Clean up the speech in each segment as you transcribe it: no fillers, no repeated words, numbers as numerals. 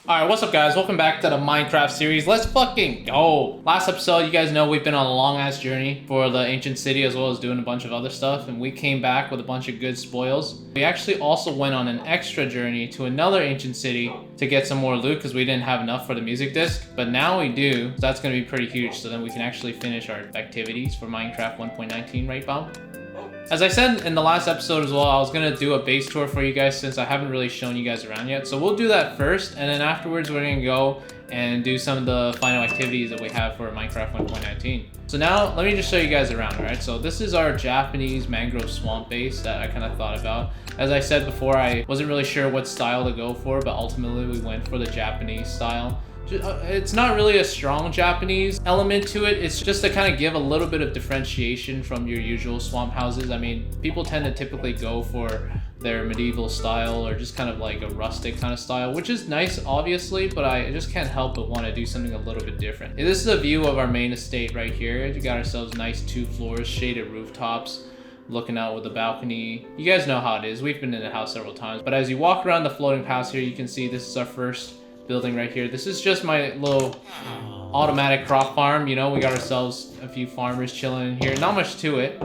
Alright, what's up guys? Welcome back to the Minecraft series. Let's fucking go! Last episode, you guys know we've been on a long-ass journey for the ancient city as well as doing a bunch of other stuff, and we came back with a bunch of good spoils. We actually also went on an extra journey to another ancient city to get some more loot because we didn't have enough for the music disc, but now we do, so that's going to be pretty huge, so then we can actually finish our activities for Minecraft 1.19, right, Bob? As I said in the last episode as well, I was going to do a base tour for you guys since I haven't really shown you guys around yet. So we'll do that first, and then afterwards we're going to go and do some of the final activities that we have for Minecraft 1.19. So now, let me just show you guys around, alright? So this is our Japanese Mangrove Swamp base that I kind of thought about. As I said before, I wasn't really sure what style to go for, but ultimately we went for the Japanese style. It's not really a strong Japanese element to it. It's just to kind of give a little bit of differentiation from your usual swamp houses. I mean, people tend to typically go for their medieval style or just kind of like a rustic kind of style, which is nice, obviously, but I just can't help but want to do something a little bit different. This is a view of our main estate right here. We got ourselves nice 2 floors, shaded rooftops, looking out with the balcony. You guys know how it is. We've been in the house several times, but as you walk around the floating paths here, you can see this is our first building right here. This is just my little automatic crop farm. You know, we got ourselves a few farmers chilling in here. Not much to it.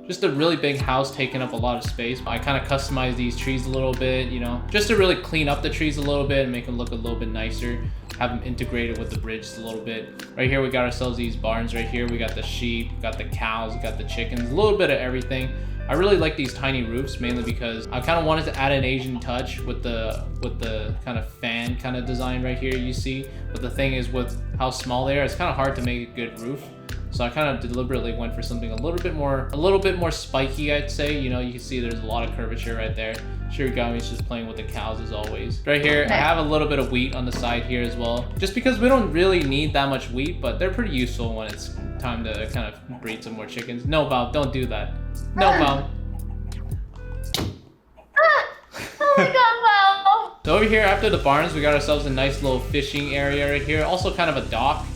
Just a really big house taking up a lot of space. I kind of customized these trees a little bit, you know, just to really clean up the trees a little bit and make them look a little bit nicer. Have them integrated with the bridge a little bit. Right here, we got ourselves these barns right here. We got the sheep, got the cows, got the chickens, a little bit of everything. I really like these tiny roofs mainly because I kind of wanted to add an Asian touch with the kind of fan kind of design right here you see. But the thing is, with how small they are, it's kind of hard to make a good roof. So I kind of deliberately went for something a little bit more spiky, I'd say. You know, you can see there's a lot of curvature right there. Shirigamee's just playing with the cows as always. Right here, I have a little bit of wheat on the side here as well. Just because we don't really need that much wheat, but they're pretty useful when it's time to kind of breed some more chickens. No, Bob, don't do that. No, Bob. Oh my god, wow. So over here, after the barns, we got ourselves a nice little fishing area right here. Also kind of a dock.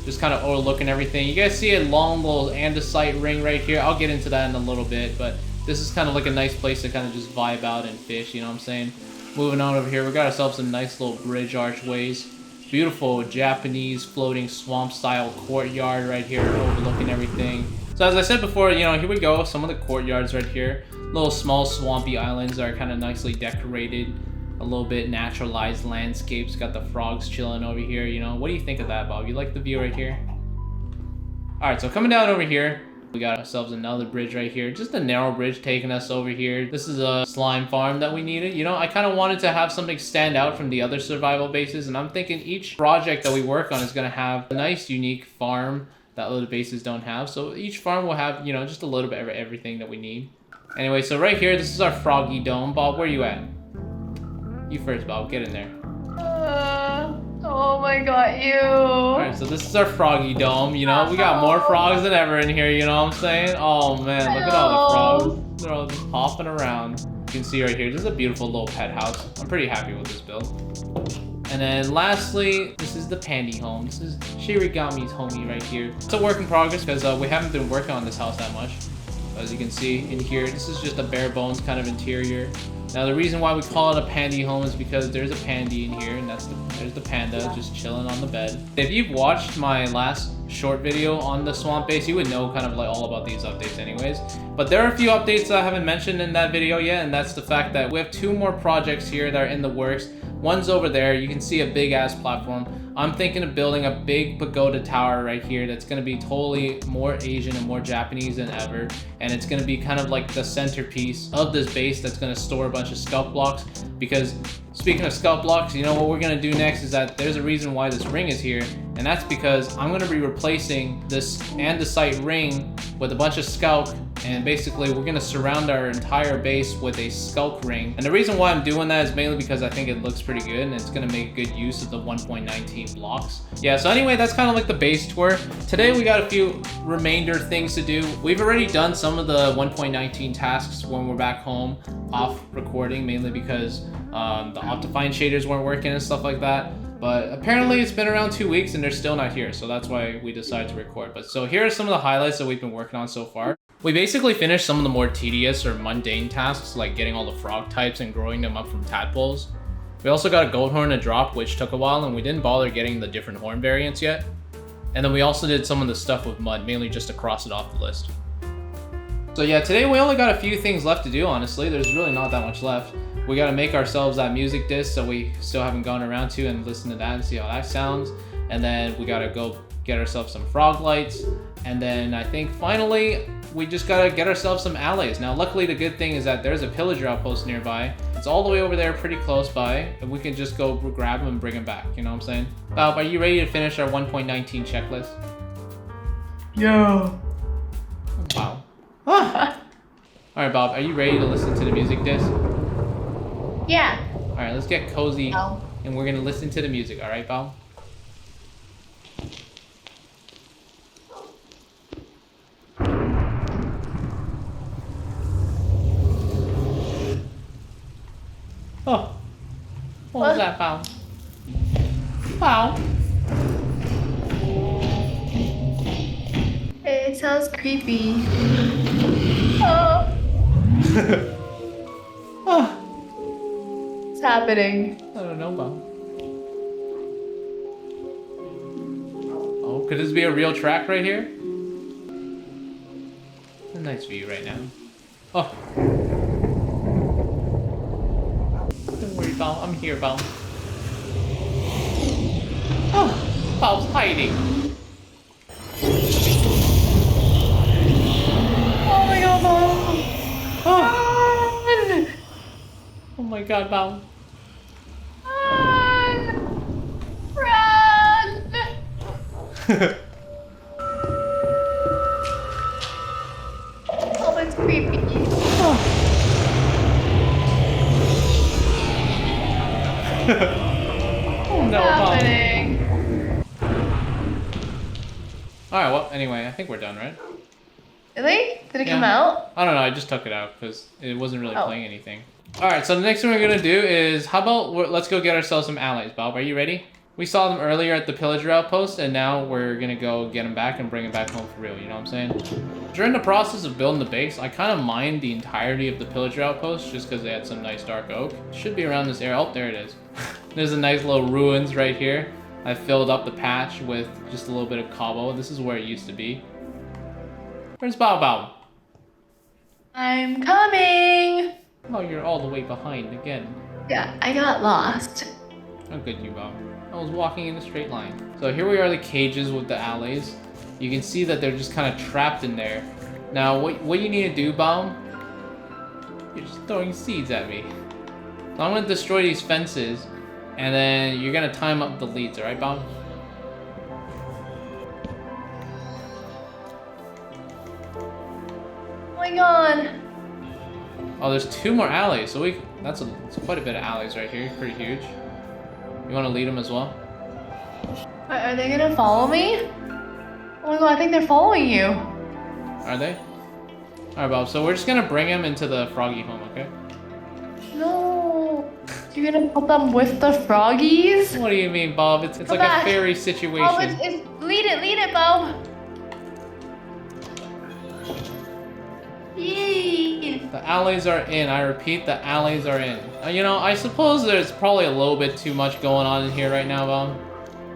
Just kind of overlooking everything. You guys see a long little andesite ring right here. I'll get into that in a little bit, but this is kind of like a nice place to kind of just vibe out and fish, you know what I'm saying? Moving on over here, we got ourselves some nice little bridge archways. Beautiful Japanese floating swamp style courtyard right here overlooking everything. So as I said before, you know, here we go. Some of the courtyards right here. Little small swampy islands that are kind of nicely decorated. A little bit naturalized landscapes. Got the frogs chilling over here, you know. What do you think of that, Bob? You like the view right here? Alright, so coming down over here, we got ourselves another bridge right here. Just a narrow bridge taking us over here. This is a slime farm that we needed. You know, I kind of wanted to have something stand out from the other survival bases, and I'm thinking each project that we work on is going to have a nice, unique farm that other bases don't have. So each farm will have, you know, just a little bit of everything that we need. Anyway, so right here, this is our froggy dome. Bob, where are you at? You first, Bob. Get in there. Oh my god, you. Alright, so this is our froggy dome, you know. We got more frogs than ever in here, you know what I'm saying? Oh man, look at all the frogs. They're all just hopping around. You can see right here, this is a beautiful little pet house. I'm pretty happy with this build. And then lastly, this is the pandy home. This is Shirigamee's homie right here. It's a work in progress because we haven't been working on this house that much. As you can see in here, this is just a bare bones kind of interior. Now the reason why we call it a pandy home is because there's a pandy in here, and there's the panda just chilling on the bed. If you've watched my last short video on the swamp base, you would know kind of like all about these updates anyways. But there are a few updates that I haven't mentioned in that video yet, and that's the fact that we have 2 more projects here that are in the works. One's over there. You can see a big ass platform. I'm thinking of building a big pagoda tower right here that's going to be totally more Asian and more Japanese than ever. And it's going to be kind of like the centerpiece of this base that's going to store a bunch of sculpt blocks. Because speaking of sculpt blocks, you know what we're going to do next is that there's a reason why this ring is here. And that's because I'm going to be replacing this andesite ring with a bunch of sculpt. And basically we're going to surround our entire base with a sculpt ring. And the reason why I'm doing that is mainly because I think it looks pretty good and it's going to make good use of the 1.19 blocks. Yeah, so anyway, that's kind of like the base tour. Today we got a few remainder things to do. We've already done some of the 1.19 tasks when we're back home off recording, mainly because the Optifine shaders weren't working and stuff like that. But apparently it's been around 2 weeks and they're still not here, so that's why we decided to record. But so here are some of the highlights that we've been working on so far. We basically finished some of the more tedious or mundane tasks, like getting all the frog types and growing them up from tadpoles. We also got a gold horn to drop, which took a while, and we didn't bother getting the different horn variants yet. And then we also did some of the stuff with mud, mainly just to cross it off the list. So yeah, today we only got a few things left to do, honestly. There's really not that much left. We gotta make ourselves that music disc, so we still haven't gone around to and listen to that and see how that sounds. And then we gotta go get ourselves some froglights. And then I think finally, we just gotta get ourselves some allays. Now, luckily the good thing is that there's a pillager outpost nearby. It's all the way over there, pretty close by. And we can just go grab them and bring them back, you know what I'm saying? Bob, are you ready to finish our 1.19 checklist? Yeah. Wow. Alright, Bob, are you ready to listen to the music disc? Yeah. Alright, let's get cozy. Oh. And we're gonna listen to the music, alright, Bob? Oh. What was that, Bob? Bob? It sounds creepy. Oh. Oh. What's happening? I don't know, Bob. Oh, could this be a real track right here? A nice view right now. Oh. Don't worry, Bob. I'm here, Bob. Oh, Bob's hiding. Oh my god, Mom. Oh, Run! oh my God, Bob. Run! Oh, that's creepy. Oh no, Bob. Happening. Alright, well, anyway, I think we're done, right? Really? Did it Yeah. come out? I don't know, I just took it out because it wasn't really Oh. playing anything. Alright, so the next thing we're gonna do is, how about, let's go get ourselves some allays, Bob. Are you ready? We saw them earlier at the pillager outpost, and now we're gonna go get them back and bring them back home for real, you know what I'm saying? During the process of building the base, I kind of mined the entirety of the pillager outpost just because they had some nice dark oak. Should be around this area. Oh, there it is. There's a nice little ruins right here. I filled up the patch with just a little bit of cobble. This is where it used to be. Where's Bao Bao? I'm coming. Oh, you're all the way behind again. Yeah, I got lost. How good you, Bao. I was walking in a straight line. So here we are, the cages with the allays. You can see that they're just kind of trapped in there. Now, what you need to do, Bao? You're just throwing seeds at me. So I'm gonna destroy these fences, and then you're gonna time up the leads, alright, Bao? Oh my god. Oh, there's 2 more allays, so that's quite a bit of allays right here, pretty huge. You wanna lead them as well? Are they gonna follow me? Oh my god, I think they're following you. Are they? Alright, Bob, so we're just gonna bring them into the froggy home, okay? No. You're gonna put them with the froggies? What do you mean, Bob? It's like back. a fairy situation. Oh, lead it, Bob. Yay. The allays are in. I repeat, the allays are in. You know, I suppose there's probably a little bit too much going on in here right now, Bob.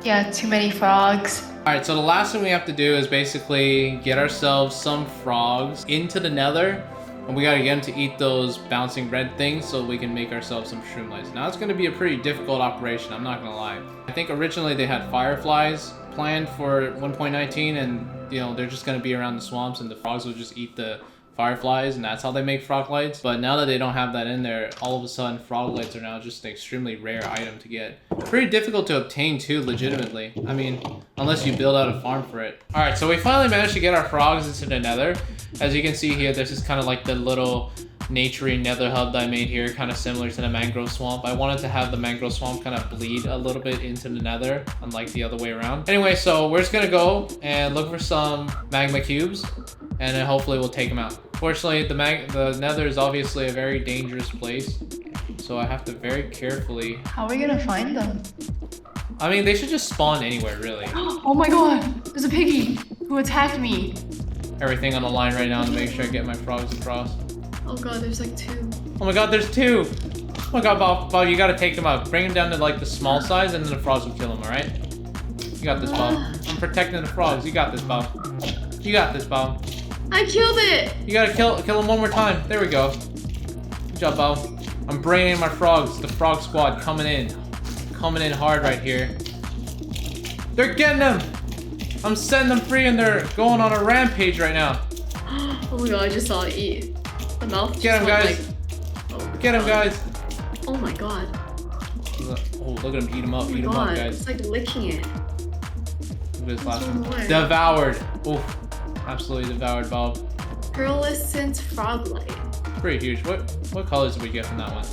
Yeah, too many frogs. Alright, so the last thing we have to do is basically get ourselves some frogs into the nether. And we gotta get them to eat those bouncing red things so we can make ourselves some shroomlights. Now, it's gonna be a pretty difficult operation, I'm not gonna lie. I think originally they had fireflies planned for 1.19 and, you know, they're just gonna be around the swamps and the frogs will just eat the fireflies, and that's how they make froglights. But now that they don't have that in there, all of a sudden froglights are now just an extremely rare item to get. Pretty difficult to obtain too, legitimately. I mean, unless you build out a farm for it. Alright, so we finally managed to get our frogs into the nether. As you can see here, this is kind of like the little naturey nether hub that I made here, kind of similar to the mangrove swamp. I wanted to have the mangrove swamp kind of bleed a little bit into the nether, unlike the other way around. Anyway, so we're just gonna go and look for some magma cubes, and then hopefully we'll take them out. Fortunately, the nether is obviously a very dangerous place, so I have to very carefully... How are we gonna find them? I mean, they should just spawn anywhere, really. Oh my god, there's a piggy who attacked me. Everything on the line right now to make sure I get my frogs across. Oh god, there's like 2. Oh my god, there's 2! my god, Bob, you gotta take him out. Bring him down to like the small size and then the frogs will kill him, alright? You got this, Bob. I'm protecting the frogs. You got this, Bob. You got this, Bob. I killed it! You gotta kill him one more time. There we go. Good job, Bob. I'm braining my frogs. The frog squad coming in. Coming in hard right here. They're getting them! I'm setting them free and they're going on a rampage right now. Oh my god, I just saw it eat. The mouth Get him, guys. like... Oh, Get him, guys. Oh my god. Oh, look at him. Eat him up. Oh my Eat him god. up, guys. It's like licking it. Look at this last one one. more. Devoured. Oof. Absolutely devoured, Bob. Pearlescent froglight. Pretty huge. What colors did we get from that one?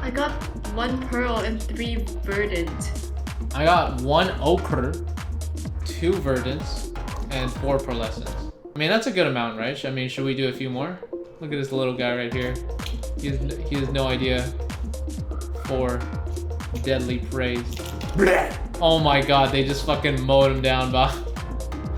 I got 1 pearl and 3 verdant. I got 1 ochre, 2 verdants, and 4 pearlescents. I mean, that's a good amount, right? I mean, should we do a few more? Look at this little guy right here. He has no idea. 4 deadly praise. Oh my god, they just fucking mowed him down, Bob.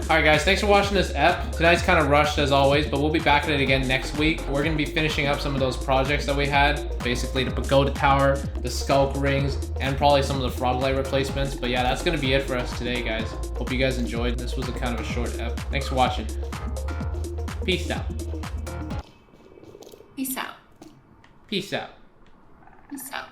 Alright guys, thanks for watching this ep. Tonight's kind of rushed as always, but we'll be back at it again next week. We're going to be finishing up some of those projects that we had. Basically the pagoda tower, the skulk rings, and probably some of the froglight replacements. But yeah, that's going to be it for us today, guys. Hope you guys enjoyed. This was a kind of a short ep. Thanks for watching. Peace out. Peace out. Peace out. Peace out.